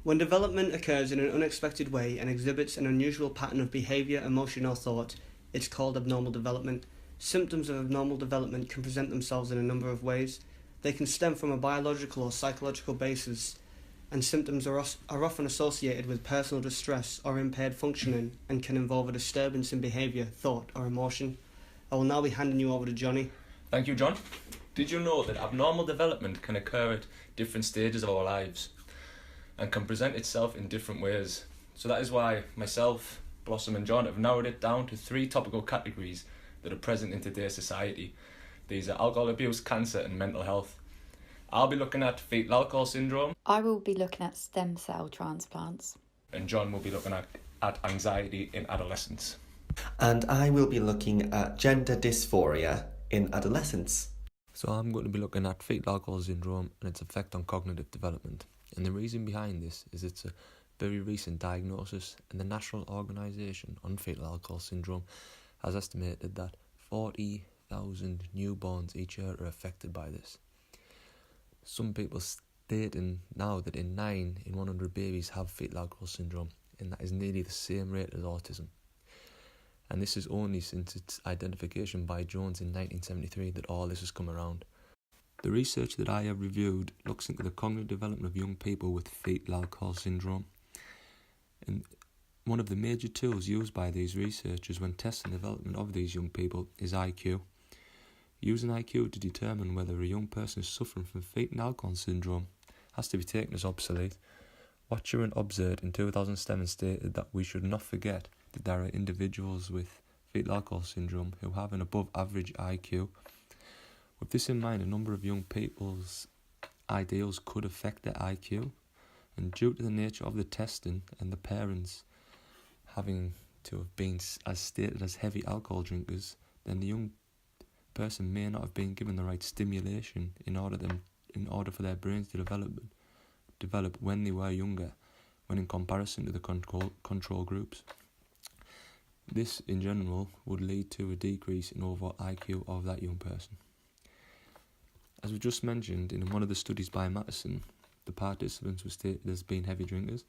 When development occurs in an unexpected way and exhibits an unusual pattern of behaviour, emotion, or thought, it's called abnormal development. Symptoms of abnormal development can present themselves in a number of ways. They can stem from a biological or psychological basis, and symptoms are often associated with personal distress or impaired functioning and can involve a disturbance in behaviour, thought, or emotion. I will now be handing you over to Johnny. Thank you, John. Did you know that abnormal development can occur at different stages of our lives and can present itself in different ways? So that is why myself, Blossom and John have narrowed it down to 3 topical categories that are present in today's society. These are alcohol abuse, cancer and mental health. I'll be looking at fetal alcohol syndrome. I will be looking at stem cell transplants. And John will be looking at anxiety in adolescence. And I will be looking at gender dysphoria in adolescence. So I'm going to be looking at fetal alcohol syndrome and its effect on cognitive development. And the reason behind this is it's a very recent diagnosis, and the National Organisation on Fetal Alcohol Syndrome has estimated that 40,000 newborns each year are affected by this. Some people stating now that 9 in 100 babies have fetal alcohol syndrome, and that is nearly the same rate as autism. And this is only since its identification by Jones in 1973 that all this has come around. The research that I have reviewed looks into the cognitive development of young people with fetal alcohol syndrome. And one of the major tools used by these researchers when testing the development of these young people is IQ. Using IQ to determine whether a young person is suffering from fetal alcohol syndrome has to be taken as obsolete. Watcher and Observed in 2007 stated that we should not forget that there are individuals with fetal alcohol syndrome who have an above average IQ. With this in mind, a number of young people's ideals could affect their IQ, and due to the nature of the testing and the parents having to have been as stated as heavy alcohol drinkers, then the young person may not have been given the right stimulation in order for their brains to develop when they were younger, when in comparison to the control groups. This in general would lead to a decrease in overall IQ of that young person. As we just mentioned, in one of the studies by Mattison, the participants were stated as being heavy drinkers,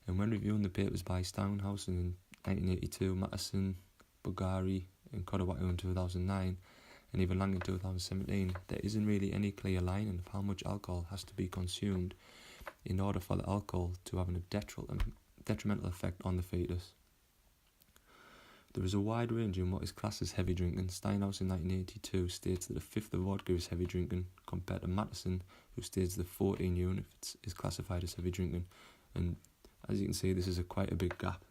and when reviewing the papers by Stonehouse in 1982, Mattison, Bulgari and Kodawatu in 2009, and even Lang in 2017, there isn't really any clear line of how much alcohol has to be consumed in order for the alcohol to have a detrimental effect on the fetus. There is a wide range in what is classed as heavy drinking. Steinhaus in 1982 states that a fifth of vodka is heavy drinking, compared to Mattison, who states that 14 units is classified as heavy drinking. And as you can see, this is quite a big gap.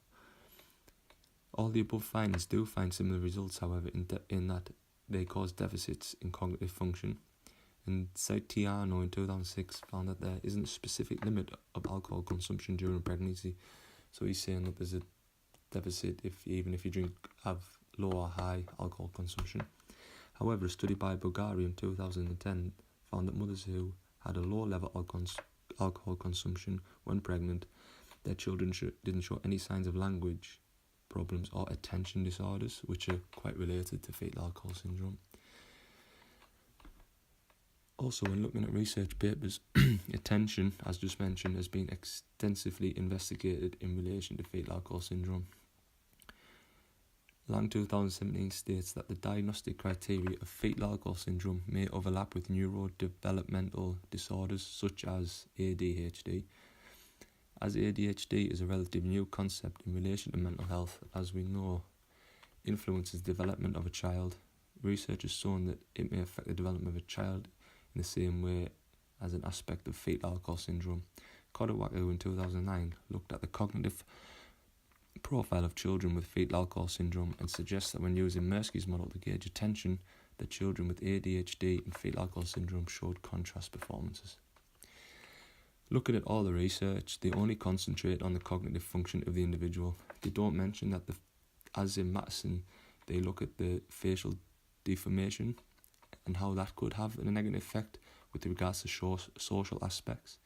All the above findings do find similar results, however, in that they cause deficits in cognitive function. And Saitiano in 2006 found that there isn't a specific limit of alcohol consumption during pregnancy. So he's saying that there's a deficit even if you have low or high alcohol consumption. However, a study by Bulgari in 2010 found that mothers who had a low level of alcohol consumption when pregnant, their children didn't show any signs of language problems or attention disorders, which are quite related to fetal alcohol syndrome. Also, when looking at research papers, attention, as just mentioned, has been extensively investigated in relation to fetal alcohol syndrome. Lang 2017 states that the diagnostic criteria of fetal alcohol syndrome may overlap with neurodevelopmental disorders such as ADHD. As ADHD is a relatively new concept in relation to mental health, as we know, influences the development of a child. Research has shown that it may affect the development of a child in the same way as an aspect of fetal alcohol syndrome. Kodawatu in 2009 looked at the cognitive profile of children with fetal alcohol syndrome and suggests that when using Mirsky's model to gauge attention, the children with ADHD and fetal alcohol syndrome showed contrast performances. Looking at all the research, they only concentrate on the cognitive function of the individual. They don't mention that, as in Mattison, they look at the facial deformation and how that could have a negative effect with regards to social aspects.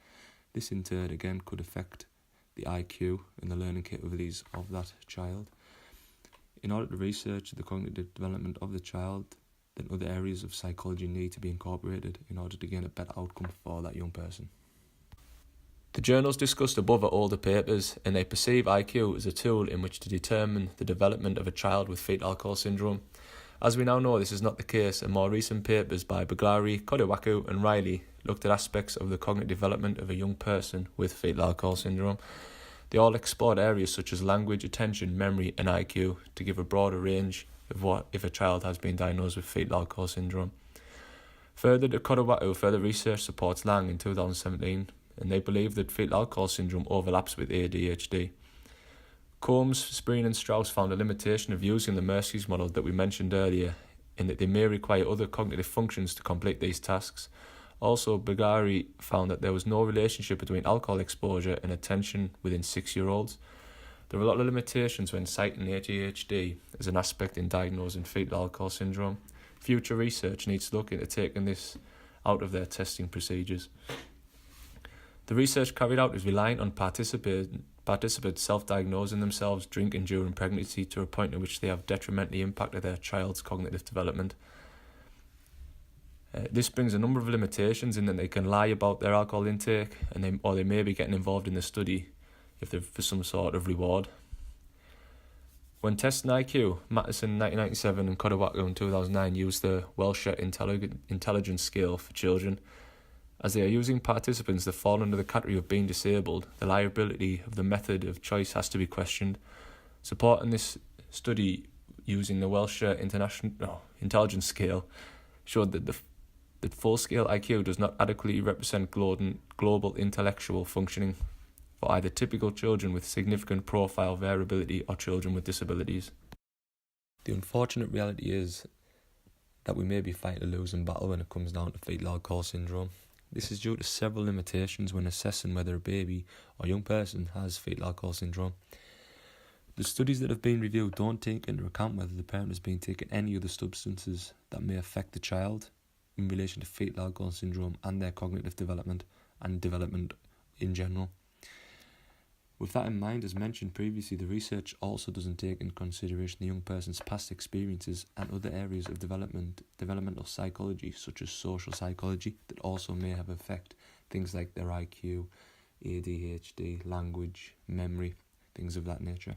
This in turn again could affect the IQ and the learning capabilities of that child. In order to research the cognitive development of the child, then other areas of psychology need to be incorporated in order to gain a better outcome for that young person. The journals discussed above are older papers, and they perceive IQ as a tool in which to determine the development of a child with fetal alcohol syndrome. As we now know, this is not the case, and more recent papers by Baghari, Kodewaku and Riley looked at aspects of the cognitive development of a young person with fetal alcohol syndrome. They all explored areas such as language, attention, memory and IQ to give a broader range of what if a child has been diagnosed with fetal alcohol syndrome. Further, the further research supports Lang in 2017, and they believe that fetal alcohol syndrome overlaps with ADHD. Combs, Spreen and Strauss found a limitation of using the Mirsky's model that we mentioned earlier, in that they may require other cognitive functions to complete these tasks. Also, Baghari found that there was no relationship between alcohol exposure and attention within 6-year-olds. There are a lot of limitations when citing ADHD as an aspect in diagnosing fetal alcohol syndrome. Future research needs to look into taking this out of their testing procedures. The research carried out is reliant on participants self-diagnosing themselves drinking during pregnancy to a point at which they have detrimentally impacted their child's cognitive development. This brings a number of limitations in that they can lie about their alcohol intake, or they may be getting involved in the study if they're for some sort of reward. When testing IQ, Mattison in 1997 and Kodewaku in 2009 used the Welsher Intelligence Scale for children. As they are using participants that fall under the category of being disabled, the reliability of the method of choice has to be questioned. Supporting this study using the Welsher Intelligence Scale showed that the full-scale IQ does not adequately represent global intellectual functioning for either typical children with significant profile variability or children with disabilities. The unfortunate reality is that we may be fighting a losing battle when it comes down to fetal alcohol syndrome. This is due to several limitations when assessing whether a baby or young person has fetal alcohol syndrome. The studies that have been reviewed don't take into account whether the parent has been taking any other substances that may affect the child in relation to fetal alcohol syndrome and their cognitive development and development in general. With that in mind, as mentioned previously, the research also doesn't take into consideration the young person's past experiences and other areas of developmental psychology, such as social psychology, that also may have effect things like their IQ, ADHD, language, memory, things of that nature.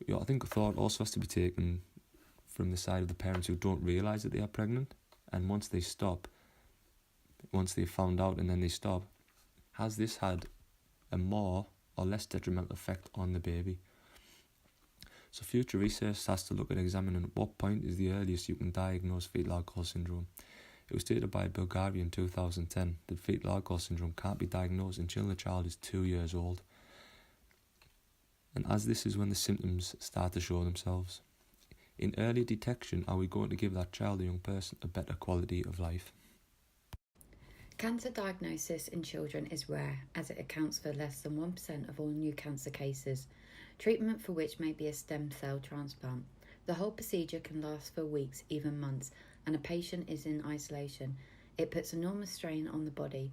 I think thought also has to be taken from the side of the parents who don't realise that they are pregnant, and once they've found out and then they stop, has this had a more or less detrimental effect on the baby? So future research has to look at examining at what point is the earliest you can diagnose fetal alcohol syndrome. It was stated by Baghari in 2010 that fetal alcohol syndrome can't be diagnosed until the child is 2 years old, and as this is when the symptoms start to show themselves. In early detection, are we going to give that child or young person a better quality of life? Cancer diagnosis in children is rare, as it accounts for less than 1% of all new cancer cases, treatment for which may be a stem cell transplant. The whole procedure can last for weeks, even months, and a patient is in isolation. It puts enormous strain on the body.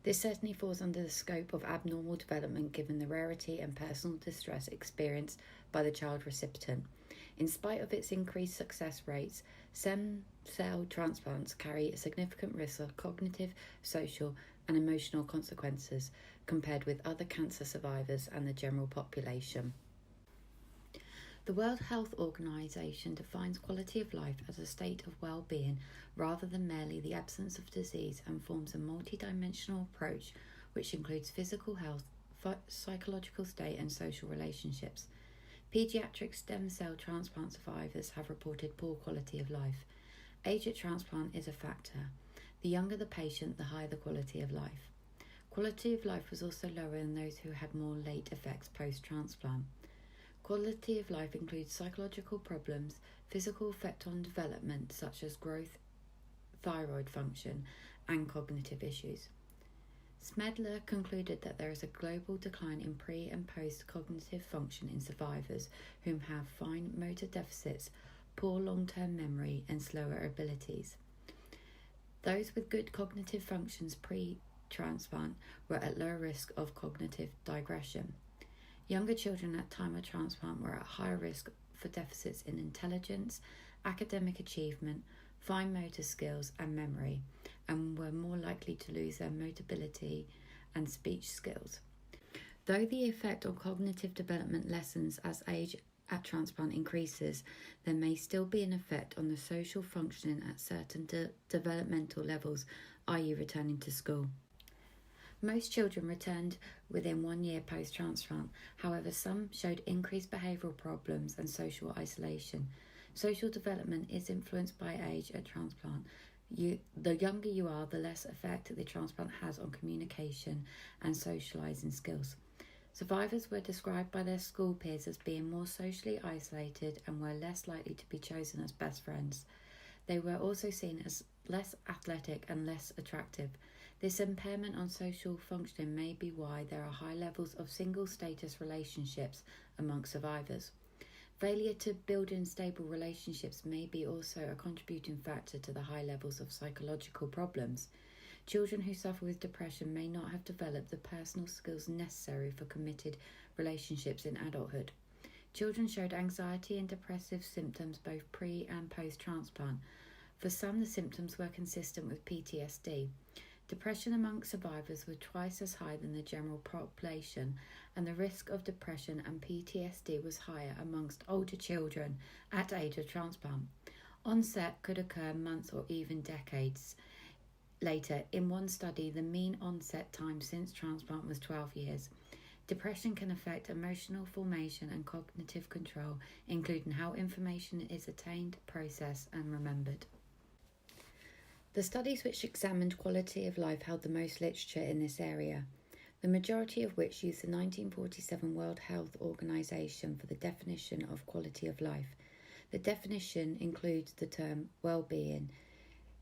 This certainly falls under the scope of abnormal development given the rarity and personal distress experienced by the child recipient. In spite of its increased success rates, stem cell transplants carry a significant risk of cognitive, social and emotional consequences compared with other cancer survivors and the general population. The World Health Organization defines quality of life as a state of well-being rather than merely the absence of disease, and forms a multidimensional approach which includes physical health, psychological state and social relationships. Pediatric stem cell transplant survivors have reported poor quality of life. Age at transplant is a factor. The younger the patient, the higher the quality of life. Quality of life was also lower in those who had more late effects post-transplant. Quality of life includes psychological problems, physical effect on development such as growth, thyroid function, and cognitive issues. Smedler concluded that there is a global decline in pre- and post-cognitive function in survivors whom have fine motor deficits, poor long-term memory, and slower abilities. Those with good cognitive functions pre-transplant were at lower risk of cognitive digression. Younger children at time of transplant were at higher risk for deficits in intelligence, academic achievement, fine motor skills and memory, and were more likely to lose their motility and speech skills. Though the effect on cognitive development lessens as age at transplant increases, there may still be an effect on the social functioning at certain developmental levels, i.e. returning to school. Most children returned within 1 year post-transplant. However, some showed increased behavioural problems and social isolation. Social development is influenced by age at transplant. The younger you are, the less effect the transplant has on communication and socialising skills. Survivors were described by their school peers as being more socially isolated and were less likely to be chosen as best friends. They were also seen as less athletic and less attractive. This impairment on social functioning may be why there are high levels of single-status relationships among survivors. Failure to build in stable relationships may be also a contributing factor to the high levels of psychological problems. Children who suffer with depression may not have developed the personal skills necessary for committed relationships in adulthood. Children showed anxiety and depressive symptoms both pre- and post-transplant. For some, the symptoms were consistent with PTSD. Depression among survivors was twice as high than the general population, and the risk of depression and PTSD was higher amongst older children at age of transplant. Onset could occur months or even decades later. In one study, the mean onset time since transplant was 12 years. Depression can affect emotional formation and cognitive control, including how information is attained, processed, and remembered. The studies which examined quality of life held the most literature in this area, the majority of which used the 1947 World Health Organization for the definition of quality of life. The definition includes the term well-being,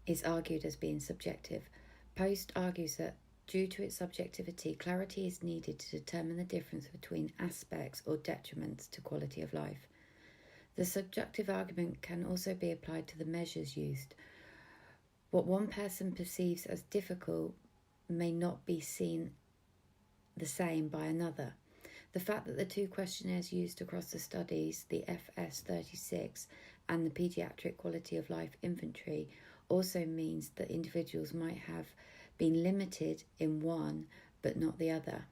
is argued as being subjective. Post argues that due to its subjectivity, clarity is needed to determine the difference between aspects or detriments to quality of life. The subjective argument can also be applied to the measures used. What one person perceives as difficult may not be seen the same by another. The fact that the two questionnaires used across the studies, the FS36 and the Pediatric Quality of Life Inventory, also means that individuals might have been limited in one but not the other.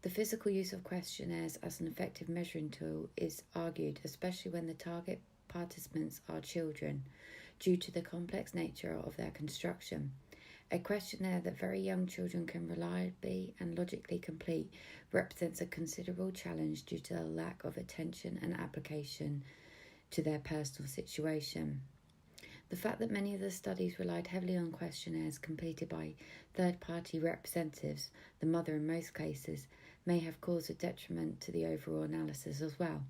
The physical use of questionnaires as an effective measuring tool is argued, especially when the target participants are children, due to the complex nature of their construction. A questionnaire that very young children can reliably and logically complete represents a considerable challenge due to the lack of attention and application to their personal situation. The fact that many of the studies relied heavily on questionnaires completed by third-party representatives, the mother in most cases, may have caused a detriment to the overall analysis as well.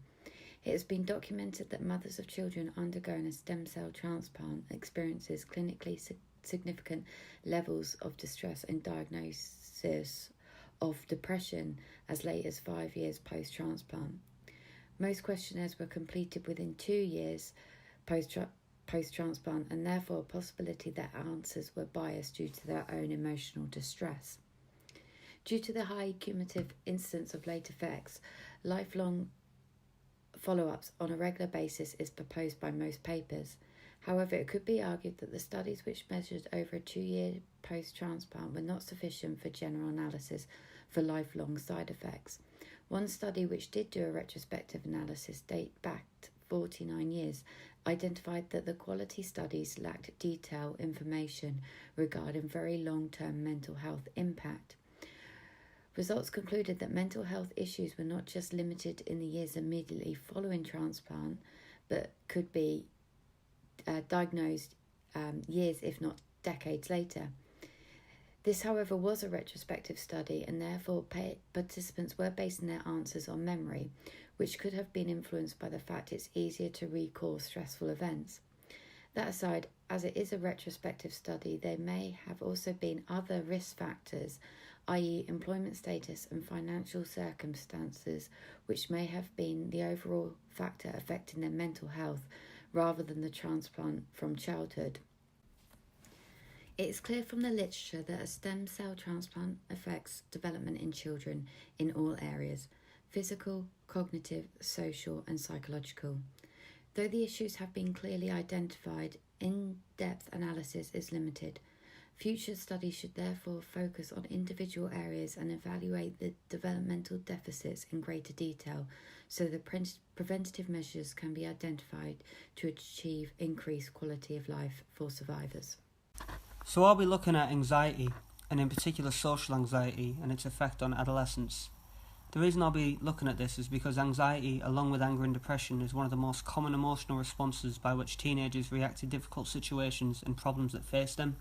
It has been documented that mothers of children undergoing a stem cell transplant experiences clinically significant levels of distress and diagnosis of depression as late as 5 years post-transplant. Most questionnaires were completed within 2 years post-transplant, and therefore a possibility that answers were biased due to their own emotional distress. Due to the high cumulative incidence of late effects, lifelong follow-ups on a regular basis is proposed by most papers. However, it could be argued that the studies which measured over a 2-year post-transplant were not sufficient for general analysis for lifelong side effects. One study which did do a retrospective analysis date back 49 years identified that the quality studies lacked detailed information regarding very long-term mental health impact. Results concluded that mental health issues were not just limited in the years immediately following transplant, but could be diagnosed years, if not decades later. This, however, was a retrospective study, and therefore participants were basing their answers on memory, which could have been influenced by the fact it's easier to recall stressful events. That aside, as it is a retrospective study, there may have also been other risk factors, i.e. employment status and financial circumstances, which may have been the overall factor affecting their mental health rather than the transplant from childhood. It is clear from the literature that a stem cell transplant affects development in children in all areas: physical, cognitive, social, and psychological. Though the issues have been clearly identified, in-depth analysis is limited. Future studies should therefore focus on individual areas and evaluate the developmental deficits in greater detail so that preventative measures can be identified to achieve increased quality of life for survivors. So I'll be looking at anxiety, and in particular social anxiety and its effect on adolescents. The reason I'll be looking at this is because anxiety, along with anger and depression, is one of the most common emotional responses by which teenagers react to difficult situations and problems that face them.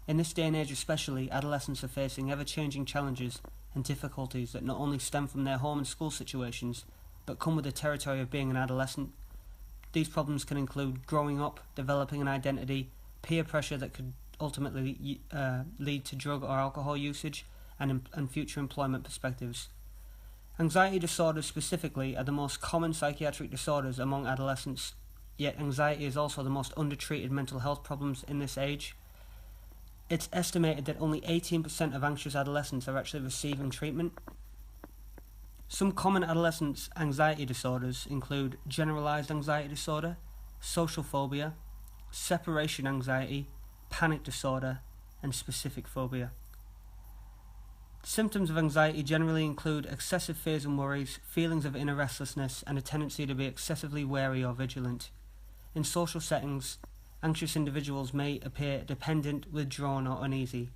In this day and age especially, adolescents are facing ever-changing challenges and difficulties that not only stem from their home and school situations, but come with the territory of being an adolescent. These problems can include growing up, developing an identity, peer pressure that could ultimately lead to drug or alcohol usage, and future employment perspectives. Anxiety disorders specifically are the most common psychiatric disorders among adolescents, yet anxiety is also the most undertreated mental health problems in this age. It's estimated that only 18% of anxious adolescents are actually receiving treatment. Some common adolescent anxiety disorders include generalized anxiety disorder, social phobia, separation anxiety, panic disorder, and specific phobia. Symptoms of anxiety generally include excessive fears and worries, feelings of inner restlessness, and a tendency to be excessively wary or vigilant. In social settings, anxious individuals may appear dependent, withdrawn, or uneasy.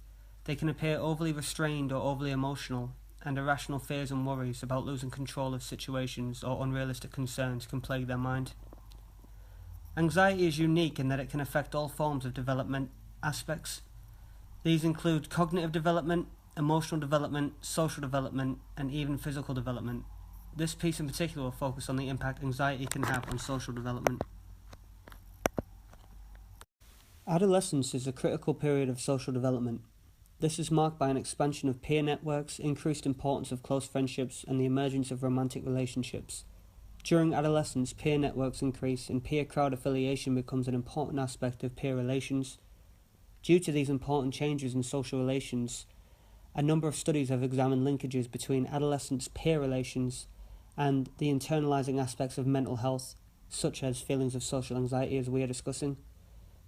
They can appear overly restrained or overly emotional, and irrational fears and worries about losing control of situations or unrealistic concerns can plague their mind. Anxiety is unique in that it can affect all forms of development aspects. These include cognitive development, emotional development, social development, and even physical development. This piece in particular will focus on the impact anxiety can have on social development. Adolescence is a critical period of social development. This is marked by an expansion of peer networks, increased importance of close friendships, and the emergence of romantic relationships. During adolescence, peer networks increase and peer crowd affiliation becomes an important aspect of peer relations. Due to these important changes in social relations, a number of studies have examined linkages between adolescents' peer relations and the internalizing aspects of mental health, such as feelings of social anxiety, as we are discussing.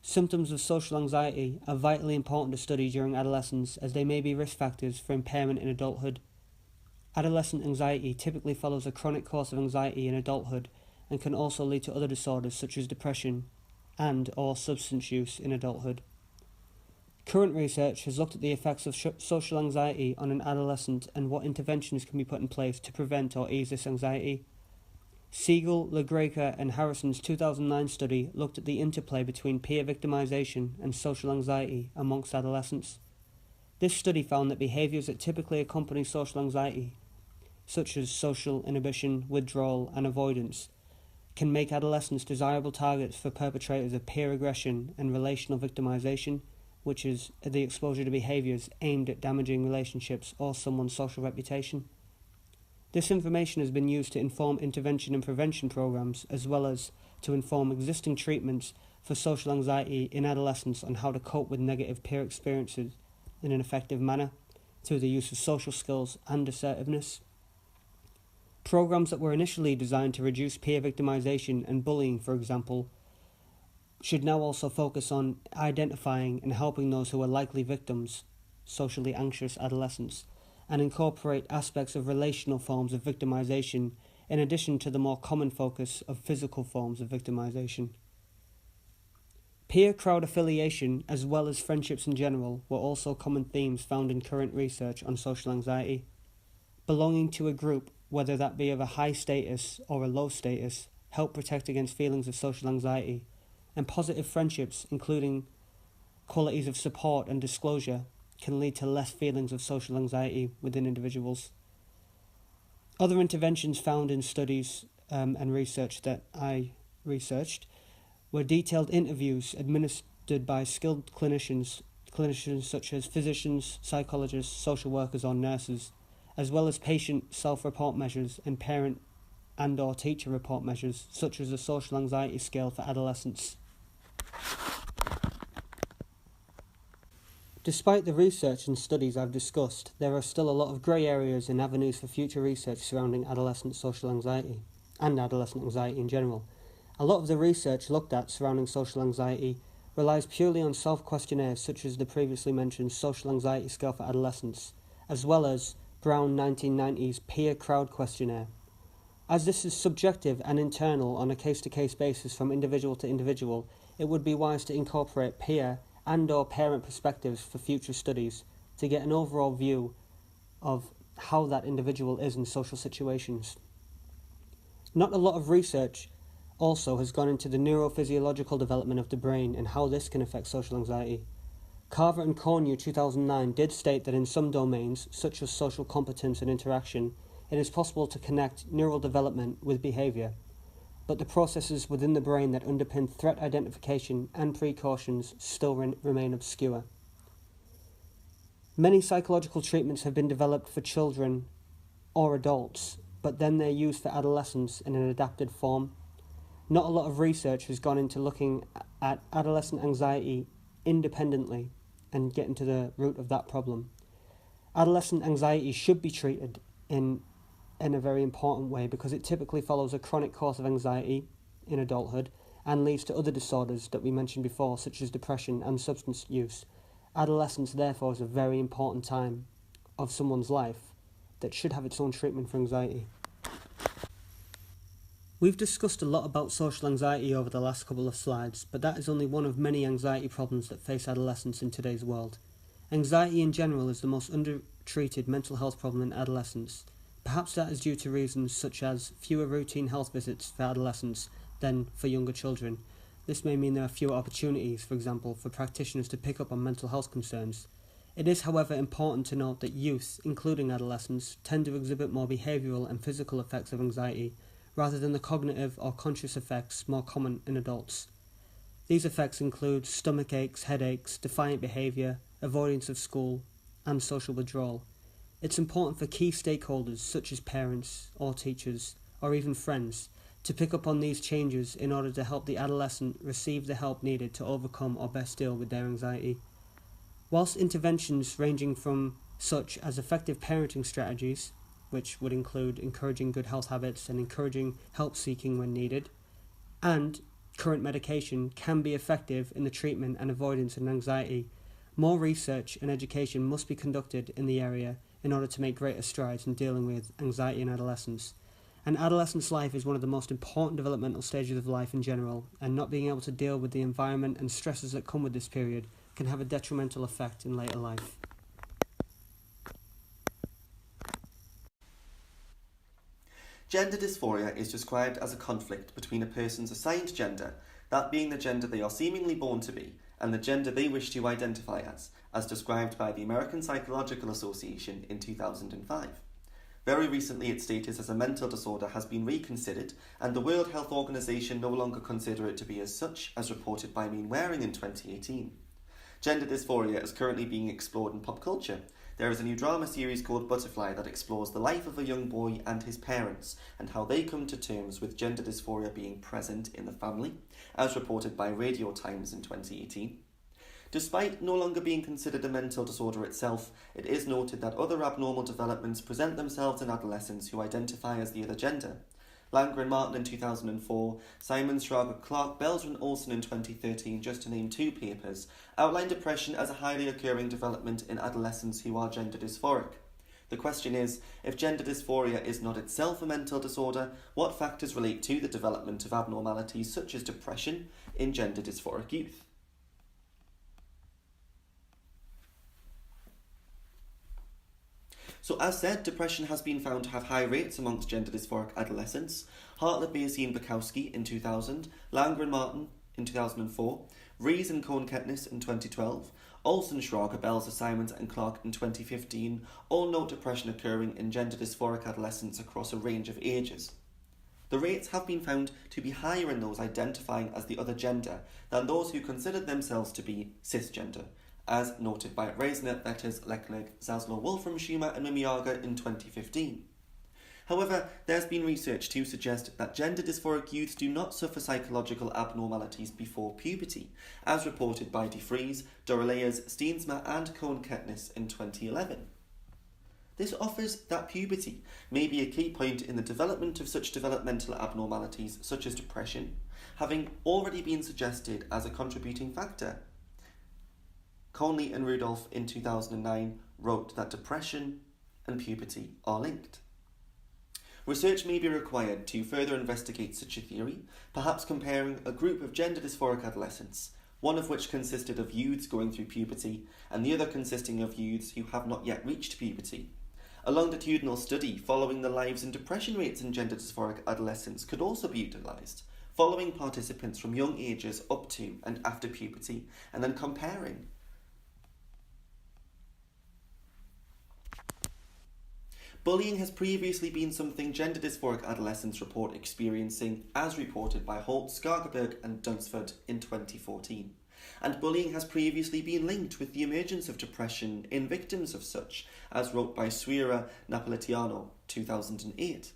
Symptoms of social anxiety are vitally important to study during adolescence, as they may be risk factors for impairment in adulthood. Adolescent anxiety typically follows a chronic course of anxiety in adulthood and can also lead to other disorders such as depression and/or substance use in adulthood. Current research has looked at the effects of social anxiety on an adolescent and what interventions can be put in place to prevent or ease this anxiety. Siegel, LaGreca, and Harrison's 2009 study looked at the interplay between peer victimization and social anxiety amongst adolescents. This study found that behaviors that typically accompany social anxiety, such as social inhibition, withdrawal, and avoidance, can make adolescents desirable targets for perpetrators of peer aggression and relational victimization, which is the exposure to behaviors aimed at damaging relationships or someone's social reputation. This information has been used to inform intervention and prevention programs, as well as to inform existing treatments for social anxiety in adolescents on how to cope with negative peer experiences in an effective manner through the use of social skills and assertiveness. Programs that were initially designed to reduce peer victimization and bullying, for example, should now also focus on identifying and helping those who are likely victims, socially anxious adolescents, and incorporate aspects of relational forms of victimization in addition to the more common focus of physical forms of victimization. Peer crowd affiliation, as well as friendships in general, were also common themes found in current research on social anxiety. Belonging to a group, whether that be of a high status or a low status, help protect against feelings of social anxiety, and positive friendships, including qualities of support and disclosure, can lead to less feelings of social anxiety within individuals. Other interventions found in studies and research that I researched were detailed interviews administered by skilled clinicians such as physicians, psychologists, social workers or nurses, as well as patient self-report measures and parent and/or teacher report measures such as the social anxiety scale for adolescents. Despite the research and studies I've discussed, there are still a lot of grey areas and avenues for future research surrounding adolescent social anxiety, and adolescent anxiety in general. A lot of the research looked at surrounding social anxiety relies purely on self-questionnaires such as the previously mentioned Social Anxiety Scale for Adolescents, as well as Brown 1990's Peer Crowd Questionnaire. As this is subjective and internal on a case-to-case basis from individual to individual, it would be wise to incorporate peer and/or parent perspectives for future studies to get an overall view of how that individual is in social situations. Not a lot of research also has gone into the neurophysiological development of the brain and how this can affect social anxiety. Carver and Cornu 2009 did state that in some domains, such as social competence and interaction, it is possible to connect neural development with behaviour, but the processes within the brain that underpin threat identification and precautions still remain obscure. Many psychological treatments have been developed for children or adults, but then they're used for adolescents in an adapted form. Not a lot of research has gone into looking at adolescent anxiety independently and getting to the root of that problem. Adolescent anxiety should be treated in a very important way because it typically follows a chronic course of anxiety in adulthood and leads to other disorders that we mentioned before, such as depression and substance use. Adolescence, therefore, is a very important time of someone's life that should have its own treatment for anxiety. We've discussed a lot about social anxiety over the last couple of slides, but that is only one of many anxiety problems that face adolescents in today's world. Anxiety in general is the most undertreated mental health problem in adolescents. Perhaps that is due to reasons such as fewer routine health visits for adolescents than for younger children. This may mean there are fewer opportunities, for example, for practitioners to pick up on mental health concerns. It is, however, important to note that youth, including adolescents, tend to exhibit more behavioural and physical effects of anxiety, rather than the cognitive or conscious effects more common in adults. These effects include stomach aches, headaches, defiant behaviour, avoidance of school, and social withdrawal. It's important for key stakeholders such as parents or teachers or even friends to pick up on these changes in order to help the adolescent receive the help needed to overcome or best deal with their anxiety. Whilst interventions ranging from such as effective parenting strategies, which would include encouraging good health habits and encouraging help seeking when needed, and current medication can be effective in the treatment and avoidance of anxiety, more research and education must be conducted in the area in order to make greater strides in dealing with anxiety in adolescence. An adolescent's life is one of the most important developmental stages of life in general, and not being able to deal with the environment and stresses that come with this period can have a detrimental effect in later life. Gender dysphoria is described as a conflict between a person's assigned gender, that being the gender they are seemingly born to be, and the gender they wish to identify as described by the American Psychological Association in 2005. Very recently, its status as a mental disorder has been reconsidered, and the World Health Organization no longer consider it to be as such, as reported by Mean Waring in 2018. Gender dysphoria is currently being explored in pop culture. There is a new drama series called Butterfly that explores the life of a young boy and his parents, and how they come to terms with gender dysphoria being present in the family, as reported by Radio Times in 2018. Despite no longer being considered a mental disorder itself, it is noted that other abnormal developments present themselves in adolescents who identify as the other gender. Langer and Martin in 2004, Simons, Schrager, Clark, Belzer and Olson in 2013, just to name two papers, outline depression as a highly occurring development in adolescents who are gender dysphoric. The question is, if gender dysphoria is not itself a mental disorder, what factors relate to the development of abnormalities such as depression in gender dysphoric youth? So as said, depression has been found to have high rates amongst gender dysphoric adolescents. Hartlett, Basie and Bukowski in 2000, Langer and Martin in 2004, Rees and Cohn-Ketnis in 2012, Olson, Schrager, Belzer, Simons and Clark in 2015 all note depression occurring in gender dysphoric adolescents across a range of ages. The rates have been found to be higher in those identifying as the other gender than those who considered themselves to be cisgender, as noted by Reisner, Letters, Lechleg, Zaslow, Wolfram, Schumer and Mimiaga in 2015. However, there's been research to suggest that gender dysphoric youths do not suffer psychological abnormalities before puberty, as reported by DeFries, Doraleyes, Steensma and Cohn-Ketnis in 2011. This offers that puberty may be a key point in the development of such developmental abnormalities such as depression. having already been suggested as a contributing factor. Conley and Rudolph in 2009 wrote that depression and puberty are linked. Research may be required to further investigate such a theory, perhaps comparing a group of gender dysphoric adolescents, one of which consisted of youths going through puberty and the other consisting of youths who have not yet reached puberty. A longitudinal study following the lives and depression rates in gender dysphoric adolescents could also be utilised, following participants from young ages up to and after puberty, and then comparing. Bullying has previously been something gender dysphoric adolescents report experiencing, as reported by Holt, Skargerberg and Dunsford in 2014. And bullying has previously been linked with the emergence of depression in victims of such, as wrote by Suira Napolitano, 2008.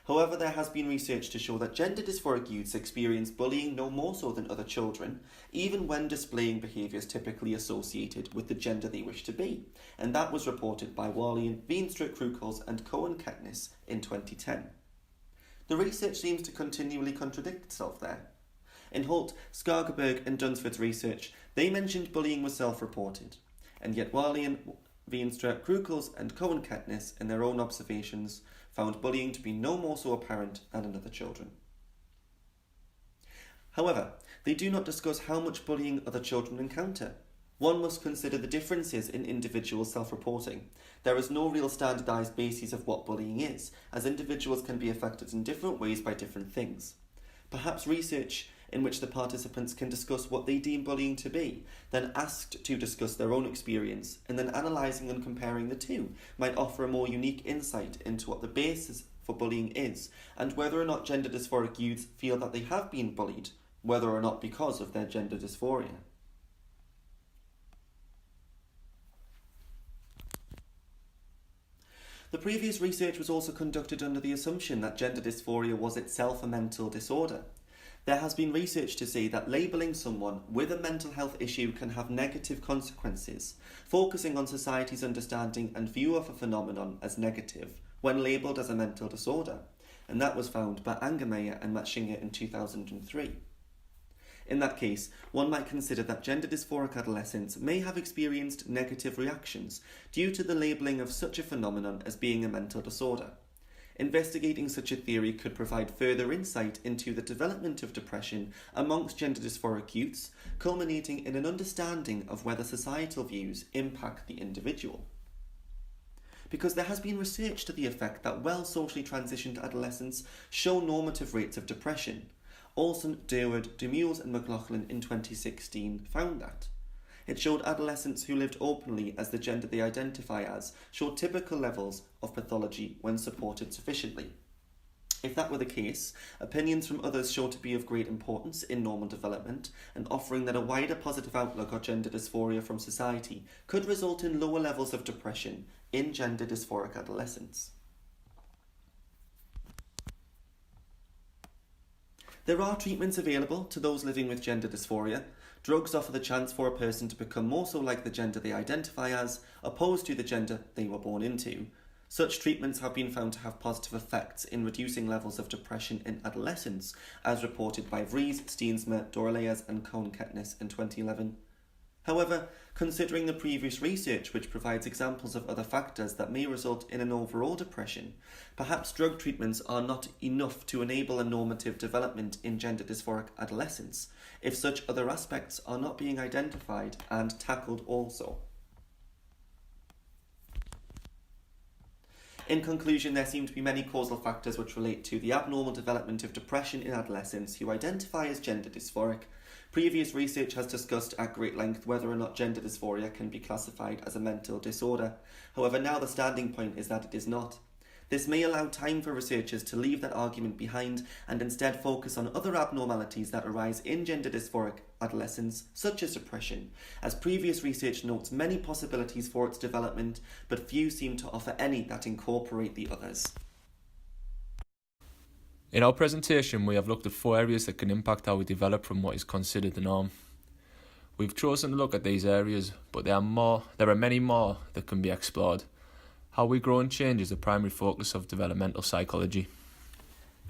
However, there has been research to show that gender dysphoric youths experience bullying no more so than other children, even when displaying behaviours typically associated with the gender they wish to be, and that was reported by Warlian, Veenstra, Krukels and Cohen-Ketnis in 2010. The research seems to continually contradict itself there. In Holt, Skargerberg and Dunsford's research, they mentioned bullying was self-reported, and yet Warlian, Veenstra, Krukels and Cohen-Ketnis in their own observations found bullying to be no more so apparent than in other children. However, they do not discuss how much bullying other children encounter. One must consider the differences in individual self-reporting. There is no real standardised basis of what bullying is, as individuals can be affected in different ways by different things. Perhaps research in which the participants can discuss what they deem bullying to be, then asked to discuss their own experience, and then analysing and comparing the two might offer a more unique insight into what the basis for bullying is, and whether or not gender dysphoric youths feel that they have been bullied, whether or not because of their gender dysphoria. The previous research was also conducted under the assumption that gender dysphoria was itself a mental disorder. There has been research to say that labelling someone with a mental health issue can have negative consequences, focusing on society's understanding and view of a phenomenon as negative when labelled as a mental disorder, and that was found by Angermeyer and Matschinger in 2003. In that case, one might consider that gender dysphoric adolescents may have experienced negative reactions due to the labelling of such a phenomenon as being a mental disorder. Investigating such a theory could provide further insight into the development of depression amongst gender dysphoric youths, culminating in an understanding of whether societal views impact the individual. Because there has been research to the effect that well socially transitioned adolescents show normative rates of depression. Olsen, Durward, Demules and McLaughlin in 2016 found that. It showed adolescents who lived openly as the gender they identify as showed typical levels of pathology when supported sufficiently. If that were the case, opinions from others show to be of great importance in normal development, and offering that a wider positive outlook on gender dysphoria from society could result in lower levels of depression in gender dysphoric adolescents. There are treatments available to those living with gender dysphoria. Drugs offer the chance for a person to become more so like the gender they identify as, opposed to the gender they were born into. Such treatments have been found to have positive effects in reducing levels of depression in adolescents, as reported by Vries, Steensma, Doraleas and Cohen-Ketnis in 2011. However, considering the previous research which provides examples of other factors that may result in an overall depression, perhaps drug treatments are not enough to enable a normative development in gender dysphoric adolescents, if such other aspects are not being identified and tackled also. In conclusion, there seem to be many causal factors which relate to the abnormal development of depression in adolescents who identify as gender dysphoric. Previous research has discussed at great length whether or not gender dysphoria can be classified as a mental disorder. However, now the standing point is that it is not. This may allow time for researchers to leave that argument behind and instead focus on other abnormalities that arise in gender dysphoric adolescents, such as depression, as previous research notes many possibilities for its development, but few seem to offer any that incorporate the others. In our presentation, we have looked at 4 areas that can impact how we develop from what is considered the norm. We've chosen to look at these areas, but there are many more that can be explored. How we grow and change is the primary focus of developmental psychology.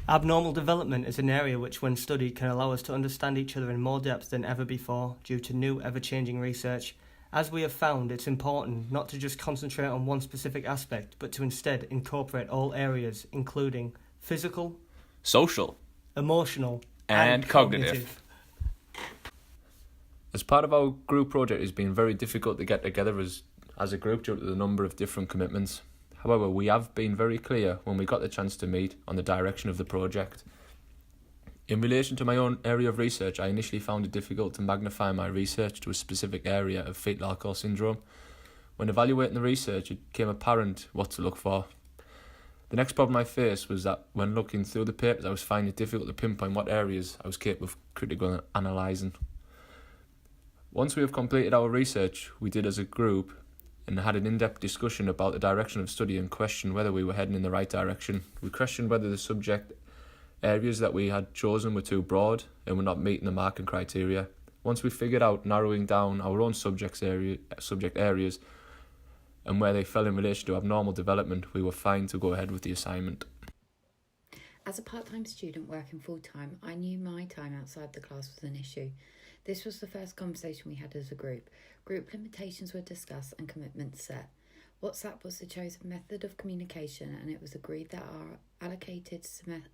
Abnormal development is an area which, when studied, can allow us to understand each other in more depth than ever before due to new, ever-changing research. As we have found, it's important not to just concentrate on one specific aspect, but to instead incorporate all areas, including physical, social, emotional, and cognitive. As part of our group project, it's been very difficult to get together as a group due to the number of different commitments. However, we have been very clear when we got the chance to meet on the direction of the project. In relation to my own area of research, I initially found it difficult to magnify my research to a specific area of fetal alcohol syndrome. When evaluating the research, it became apparent what to look for. The next problem I faced was that when looking through the papers, I was finding it difficult to pinpoint what areas I was capable of critical analysing. Once we have completed our research, we did as a group and had an in-depth discussion about the direction of study and questioned whether we were heading in the right direction. We questioned whether the subject areas that we had chosen were too broad and were not meeting the marking criteria. Once we figured out narrowing down our own subject areas and where they fell in relation to abnormal development, we were fine to go ahead with the assignment. As a part-time student working full-time, I knew my time outside the class was an issue. This was the first conversation we had as a group. Group limitations were discussed and commitments set. WhatsApp was the chosen method of communication, and it was agreed that our allocated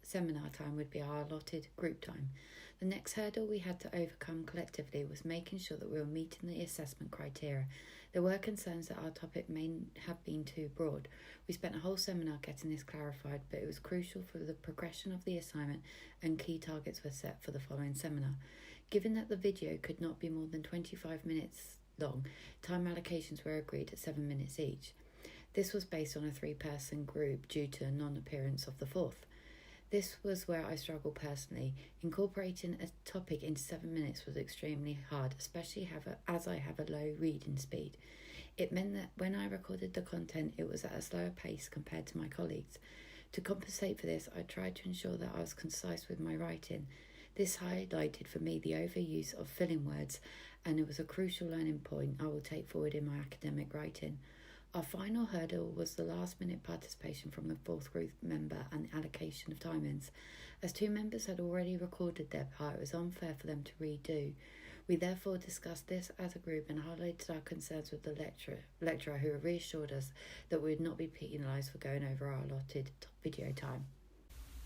seminar time would be our allotted group time. The next hurdle we had to overcome collectively was making sure that we were meeting the assessment criteria. There were concerns that our topic may have been too broad. We spent a whole seminar getting this clarified, but it was crucial for the progression of the assignment, and key targets were set for the following seminar. Given that the video could not be more than 25 minutes long, time allocations were agreed at 7 minutes each. This was based on a 3-person group due to a non-appearance of the fourth. This was where I struggled personally. Incorporating a topic into 7 minutes was extremely hard, especially as I have a low reading speed. It meant that when I recorded the content, it was at a slower pace compared to my colleagues. To compensate for this, I tried to ensure that I was concise with my writing. This highlighted for me the overuse of filling words, and it was a crucial learning point I will take forward in my academic writing. Our final hurdle was the last-minute participation from the fourth group member and the allocation of timings. As 2 members had already recorded their part, it was unfair for them to redo. We therefore discussed this as a group and highlighted our concerns with the lecturer who reassured us that we would not be penalised for going over our allotted video time.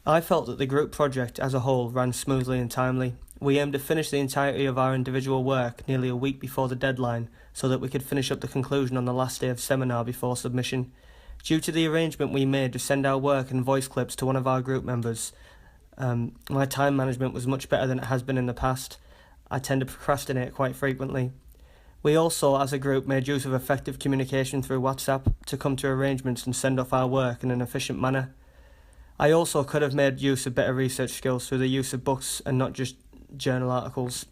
I felt that the group project as a whole ran smoothly and timely. We aimed to finish the entirety of our individual work nearly a week before the deadline so that we could finish up the conclusion on the last day of seminar before submission. Due to the arrangement we made to send our work and voice clips to one of our group members, my time management was much better than it has been in the past. I tend to procrastinate quite frequently. We also, as a group, made use of effective communication through WhatsApp to come to arrangements and send off our work in an efficient manner. I also could have made use of better research skills through the use of books and not just journal articles.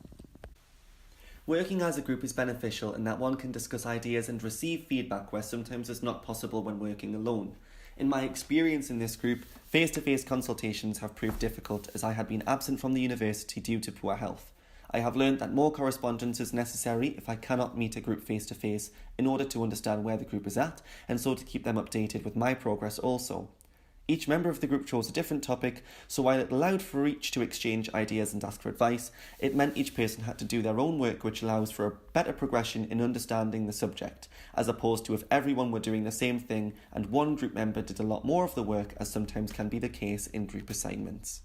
Working as a group is beneficial in that one can discuss ideas and receive feedback where sometimes it's not possible when working alone. In my experience in this group, face-to-face consultations have proved difficult as I had been absent from the university due to poor health. I have learned that more correspondence is necessary if I cannot meet a group face-to-face in order to understand where the group is at and so to keep them updated with my progress also. Each member of the group chose a different topic, so while it allowed for each to exchange ideas and ask for advice, it meant each person had to do their own work, which allows for a better progression in understanding the subject, as opposed to if everyone were doing the same thing and one group member did a lot more of the work, as sometimes can be the case in group assignments.